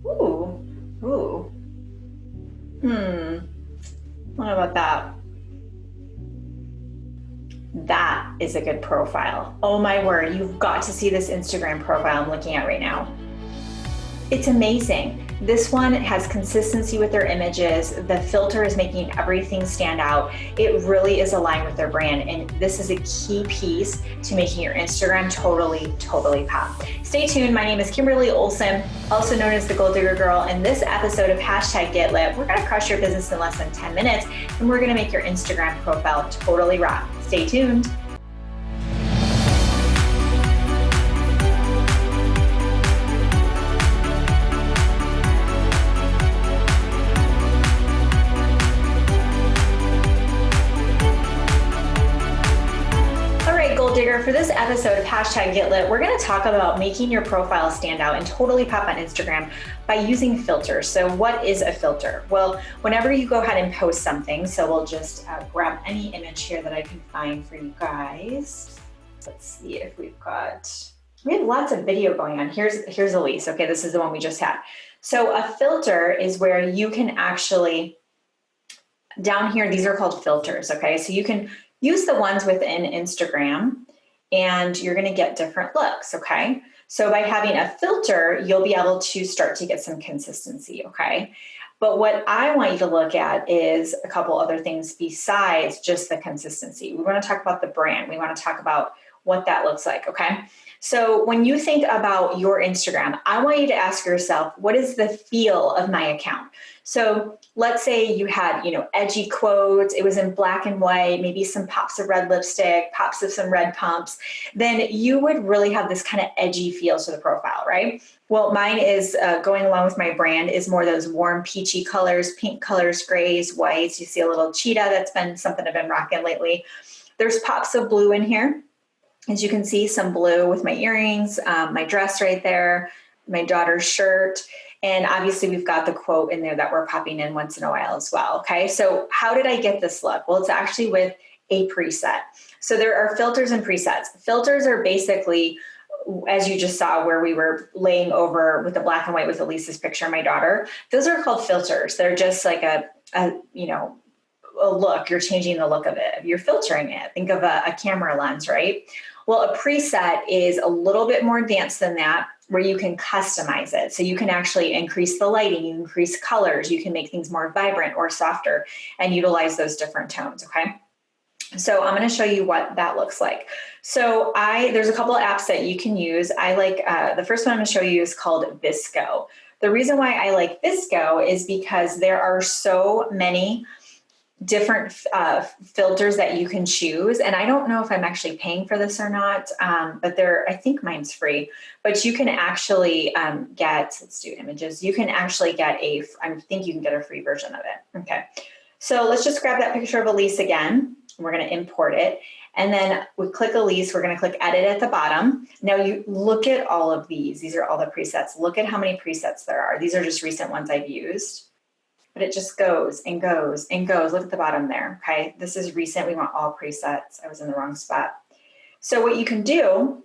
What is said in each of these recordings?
Ooh, ooh. What about that? That is a good profile. Oh my word, you've got to see this Instagram profile I'm looking at right now. It's amazing. This one has consistency with their images. The filter is making everything stand out. It really is aligned with their brand. And this is a key piece to making your Instagram totally pop. Stay tuned. My name is Kimberly Olson, also known as the Goal Digger Girl. In this episode of #GetLit, we're going to crush your business in less than 10 minutes. And we're going to make your Instagram profile totally rock. Stay tuned. For this episode of #GetLit, we're going to talk about making your profile stand out and totally pop on Instagram by using filters. So what is a filter? Well, whenever you go ahead and post something, so we'll just grab any image here that I can find for you guys. Let's see if we have lots of video going on. Here's Elise. Okay, this is the one we just had. So a filter is where you can actually, down here, these are called filters. Okay, so you can use the ones within Instagram and you're going to get different looks. Okay. So by having a filter, you'll be able to start to get some consistency. Okay. But what I want you to look at is a couple other things besides just the consistency. We want to talk about the brand. We want to talk about what that looks like. Okay. So when you think about your Instagram, I want you to ask yourself, what is the feel of my account? So let's say you had, edgy quotes, it was in black and white, maybe some pops of red lipstick, pops of some red pumps, then you would really have this kind of edgy feel to the profile, right? Well, mine is going along with my brand is more those warm peachy colors, pink colors, grays, whites. You see a little cheetah. That's been something I've been rocking lately. There's pops of blue in here. As you can see, some blue with my earrings, my dress right there, my daughter's shirt. And obviously we've got the quote in there that we're popping in once in a while as well. Okay, so how did I get this look? Well, it's actually with a preset. So there are filters and presets. Filters are basically, as you just saw where we were laying over with the black and white with Elise's picture, my daughter, those are called filters. They're just like a look. You're changing the look of it. You're filtering it. Think of a camera lens, right? Well, a preset is a little bit more advanced than that, where you can customize it. So you can actually increase the lighting, you increase colors, you can make things more vibrant or softer and utilize those different tones, okay? So I'm going to show you what that looks like. So there's a couple of apps that you can use. I like, the first one I'm going to show you is called VSCO. The reason why I like VSCO is because there are so many different filters that you can choose. And I don't know if I'm actually paying for this or not, but I think mine's free, but you can actually let's do images. You can actually get I think you can get a free version of it. Okay. So let's just grab that picture of Elise again. We're going to import it. And then we click Elise, we're going to click edit at the bottom. Now you look at all of these. These are all the presets. Look at how many presets there are. These are just recent ones I've used. But it just goes and goes and goes. Look at the bottom there, okay? This is recent. We want all presets. I was in the wrong spot. So what you can do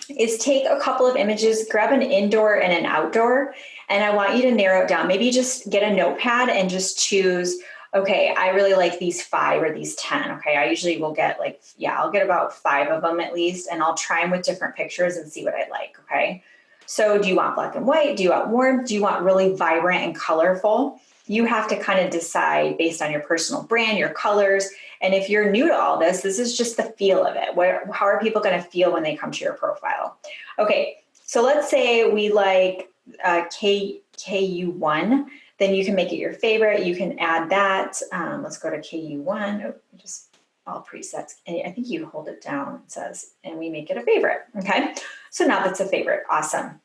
is take a couple of images, grab an indoor and an outdoor, and I want you to narrow it down. Maybe just get a notepad and just choose, okay, I really like these 5 or these 10, okay? I usually will get I'll get about 5 of them at least, and I'll try them with different pictures and see what I like, okay? So do you want black and white? Do you want warm? Do you want really vibrant and colorful? You have to kind of decide based on your personal brand, your colors. And if you're new to all this is just the feel of it. How are people going to feel when they come to your profile? Okay, so let's say we like KU1, then you can make it your favorite. You can add that. Let's go to KU1, just all presets. And I think you hold it down, it says, and we make it a favorite, okay? So now that's a favorite, awesome.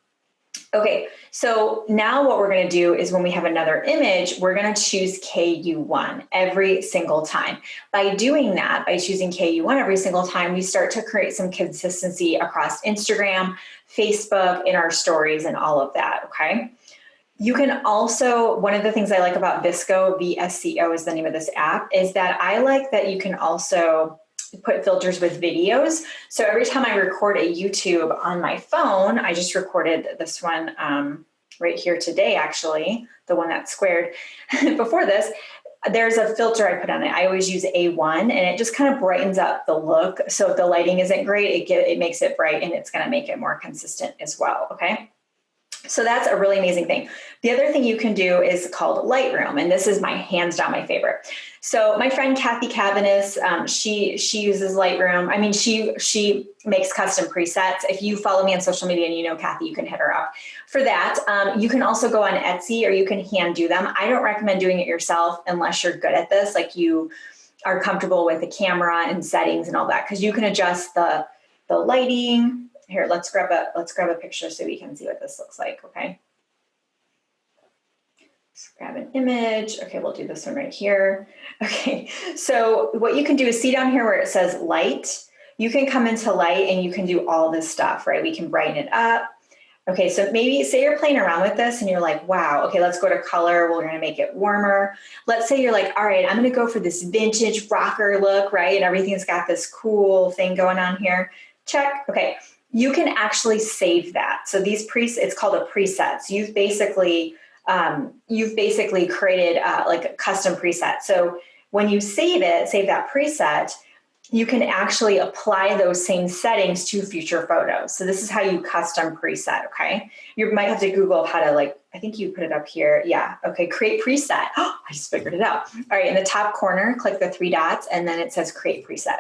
Okay, so now what we're going to do is when we have another image, we're going to choose KU1 every single time. By doing that, by choosing KU1 every single time, we start to create some consistency across Instagram, Facebook, in our stories, and all of that, okay? You can also, one of the things I like about VSCO, VSCO is the name of this app, is that I like that you can also put filters with videos. So every time I record a YouTube on my phone, I just recorded this one right here today, actually, the one that's squared before this, there's a filter I put on it. I always use A1 and it just kind of brightens up the look. So if the lighting isn't great, it makes it bright and it's going to make it more consistent as well. Okay. So that's a really amazing thing. The other thing you can do is called Lightroom, and this is my hands down my favorite. So my friend Kathy Cavanis, she uses Lightroom. I mean, she makes custom presets. If you follow me on social media and you know Kathy, you can hit her up for that. You can also go on Etsy or you can hand do them. I don't recommend doing it yourself unless you're good at this, like you are comfortable with the camera and settings and all that, because you can adjust the lighting. Here, let's grab a picture so we can see what this looks like, okay? Let's grab an image. Okay, we'll do this one right here. Okay, so what you can do is see down here where it says light. You can come into light and you can do all this stuff, right? We can brighten it up. Okay, so maybe say you're playing around with this and you're like, wow, okay, let's go to color. We're gonna make it warmer. Let's say you're like, all right, I'm gonna go for this vintage rocker look, right? And everything's got this cool thing going on here. Check, okay. You can actually save that. So these it's called a preset. So you've basically created like a custom preset. So when you save that preset, you can actually apply those same settings to future photos. So this is how you custom preset, okay? You might have to Google how to I think you put it up here. Yeah, okay, create preset. Oh, I just figured it out. All right, in the top corner, click the 3 dots and then it says create preset.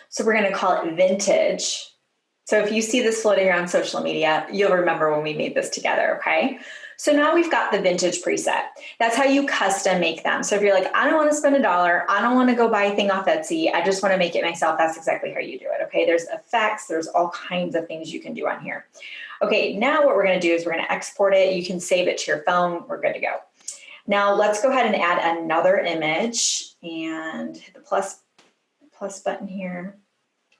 So we're gonna call it vintage. So if you see this floating around social media, you'll remember when we made this together, okay? So now we've got the vintage preset. That's how you custom make them. So if you're like, I don't want to spend $1, I don't want to go buy a thing off Etsy, I just want to make it myself, that's exactly how you do it, okay? There's effects, there's all kinds of things you can do on here. Okay, now what we're going to do is we're going to export it. You can save it to your phone. We're good to go. Now let's go ahead and add another image and hit the plus button here.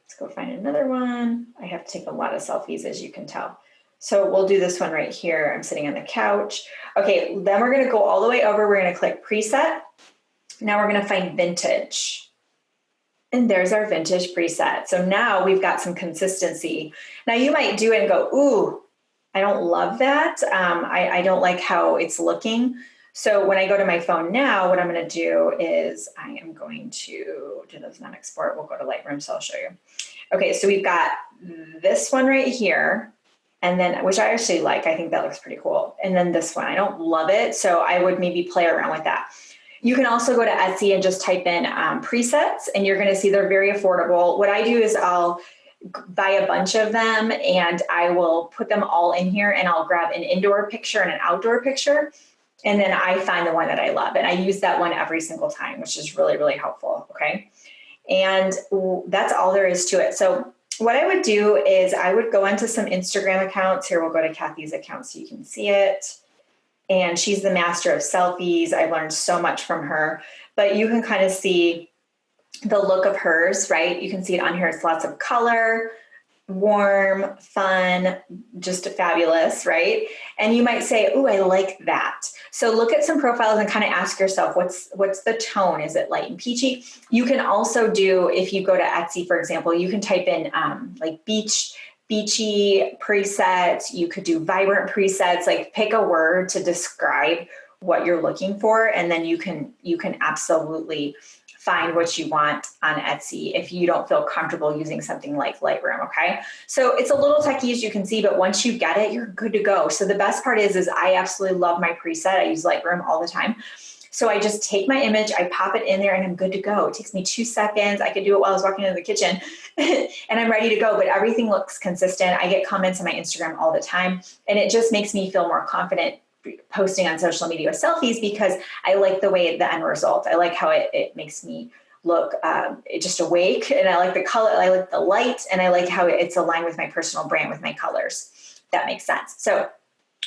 Let's go find another one. I have to take a lot of selfies, as you can tell. So we'll do this one right here. I'm sitting on the couch. Okay, then we're gonna go all the way over. We're gonna click preset. Now we're gonna find vintage. And there's our vintage preset. So now we've got some consistency. Now you might do it and go, ooh, I don't love that. I don't like how it's looking. So when I go to my phone now, what I'm going to do is I am going to do this non-export. We'll go to Lightroom, so I'll show you. Okay, so we've got this one right here, and then, which I actually like. I think that looks pretty cool. And then this one, I don't love it, so I would maybe play around with that. You can also go to Etsy and just type in presets, and you're going to see they're very affordable. What I do is I'll buy a bunch of them, and I will put them all in here, and I'll grab an indoor picture and an outdoor picture. And then I find the one that I love, and I use that one every single time, which is really, really helpful, okay? And that's all there is to it. So what I would do is I would go into some Instagram accounts. Here, we'll go to Kathy's account so you can see it. And she's the master of selfies. I've learned so much from her, but you can kind of see the look of hers, right? You can see it on here. It's lots of color, warm, fun, just fabulous, right? And you might say, "Ooh, I like that." So look at some profiles and kind of ask yourself, what's the tone? Is it light and peachy? You can also do, if you go to Etsy, for example, you can type in like beachy presets. You could do vibrant presets, like pick a word to describe what you're looking for. And then you can absolutely find what you want on Etsy if you don't feel comfortable using something like Lightroom, okay? So it's a little techy, as you can see, but once you get it, you're good to go. So the best part is I absolutely love my preset. I use Lightroom all the time. So I just take my image, I pop it in there, and I'm good to go. It takes me 2 seconds. I could do it while I was walking into the kitchen, and I'm ready to go, but everything looks consistent. I get comments on my Instagram all the time, and it just makes me feel more confident posting on social media with selfies because I like the way the end result. I like how it makes me look just awake, and I like the color, I like the light, and I like how it's aligned with my personal brand, with my colors. That makes sense. So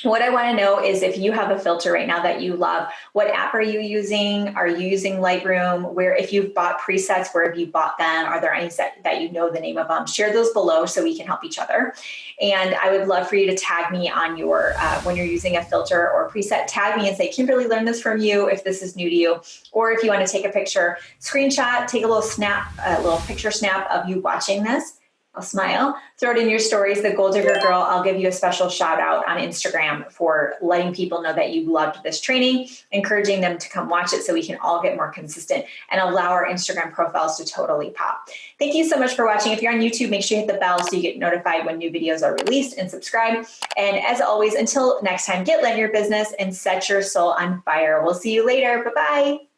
what I want to know is if you have a filter right now that you love, what app are you using? Are you using Lightroom? Where, if you've bought presets, where have you bought them? Are there any that you know the name of them? Share those below so we can help each other. And I would love for you to tag me on your, when you're using a filter or preset, tag me and say, Kimberly learned this from you, if this is new to you. Or if you want to take a picture, screenshot, take a little snap, a little picture snap of you watching this, I'll smile. Throw it in your stories. The Goal Digger Girl, I'll give you a special shout out on Instagram for letting people know that you loved this training, encouraging them to come watch it so we can all get more consistent and allow our Instagram profiles to totally pop. Thank you so much for watching. If you're on YouTube, make sure you hit the bell so you get notified when new videos are released, and subscribe. And as always, until next time, get lit in your business and set your soul on fire. We'll see you later. Bye-bye.